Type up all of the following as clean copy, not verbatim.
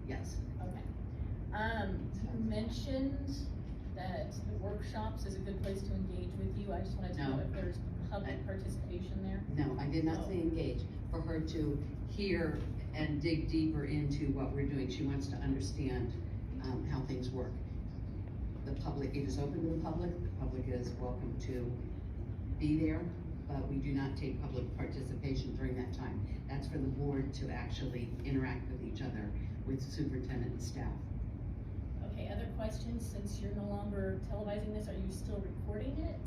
Yes. Okay. You mentioned that the workshops is a good place to engage with you. I just wanted to know if there's public participation there. No, I did not say engage. For her to hear and dig deeper into what we're doing. She wants to understand how things work. The public, it is open to the public. The public is welcome to be there, but we do not take public participation during that time. That's for the board to actually interact with each other, with superintendent and staff. Okay, other questions? Since you're no longer televising this, are you still recording it?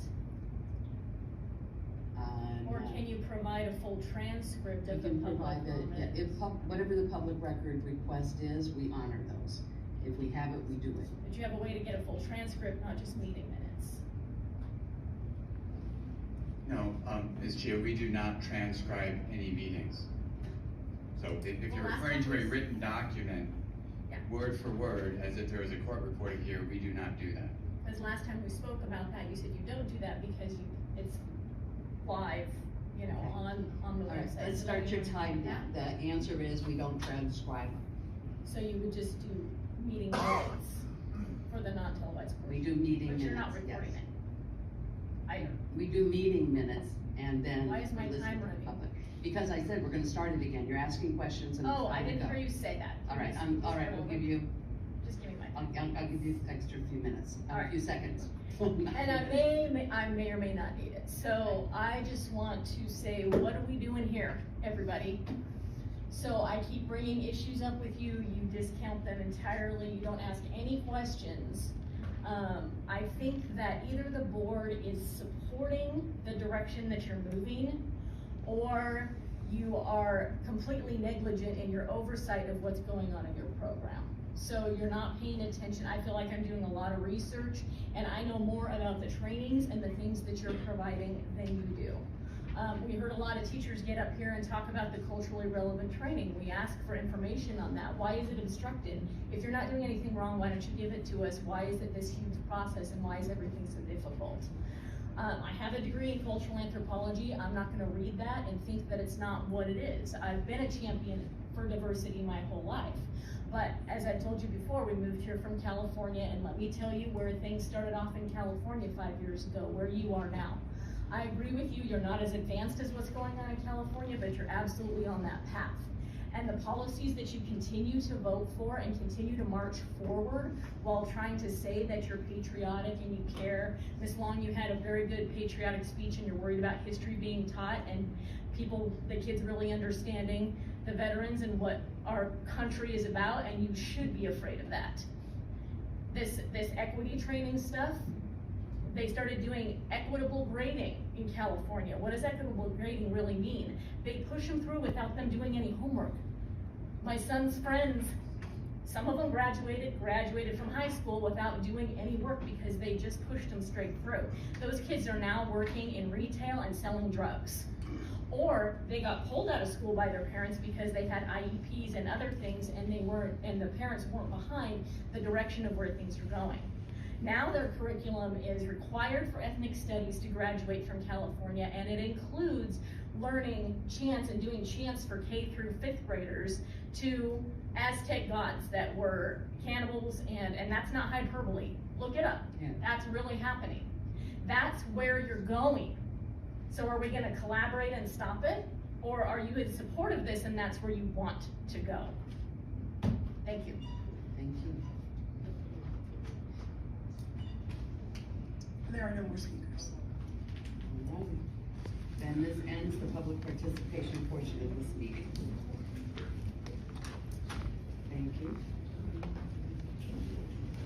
Or No. can you provide a full transcript of the public comments? Yeah, whatever the public record request is, we honor those. If we have it, we do it. But you have a way to get a full transcript, not just meeting minutes. No, Ms. Chiea, we do not transcribe any meetings. So if you're referring to a written document, word for word, as if there was a court reporter here, we do not do that. Because last time we spoke about that, you said you don't do that because it's live, you know, Okay. on the All right, website. let's So start you your would time do now. that? The answer is we don't transcribe. So you would just do meeting minutes for the non-televised portion? We do meeting minutes, But you're not recording yes. it? We do meeting minutes and then Why is my we listen time to the running? public. Because I said we're gonna start it again. You're asking questions and it's Oh, time I to didn't go. hear you say that. All right, Please all right, start we'll over. give you, Just give me my I'll give you an extra few minutes, All a right. few seconds. And I may or may not need it. So I just want to say, what are we doing here, everybody? So I keep bringing issues up with you, you discount them entirely, you don't ask any questions. I think that either the board is supporting the direction that you're moving, or you are completely negligent in your oversight of what's going on in your program. So you're not paying attention. I feel like I'm doing a lot of research and I know more about the trainings and the things that you're providing than you do. We heard a lot of teachers get up here and talk about the culturally relevant training. We ask for information on that. Why is it obstructed? If you're not doing anything wrong, why don't you give it to us? Why is it this huge process and why is everything so difficult? I have a degree in cultural anthropology. I'm not gonna read that and think that it's not what it is. I've been a champion for diversity my whole life. But as I told you before, we moved here from California, and let me tell you where things started off in California 5 years ago, where you are now. I agree with you, you're not as advanced as what's going on in California, but you're absolutely on that path. And the policies that you continue to vote for and continue to march forward while trying to say that you're patriotic and you care. Ms. Long, you had a very good patriotic speech and you're worried about history being taught and the kids really understanding the veterans and what our country is about, and you should be afraid of that. This equity training stuff, they started doing equitable grading in California. What does equitable grading really mean? They push them through without them doing any homework. My son's friends, some of them graduated from high school without doing any work because they just pushed them straight through. Those kids are now working in retail and selling drugs. Or they got pulled out of school by their parents because they had IEPs and other things and the parents weren't behind the direction of where things are going. Now their curriculum is required for ethnic studies to graduate from California, and it includes learning chants and doing chants for K through 5th graders to Aztec gods that were cannibals, and that's not hyperbole. Look it up. Yeah. That's really happening. That's where you're going. So are we gonna collaborate and stop it? Or are you in support of this and that's where you want to go? Thank you. Thank you. There are no more speakers. All right. Then this ends the public participation portion of this meeting. Thank you.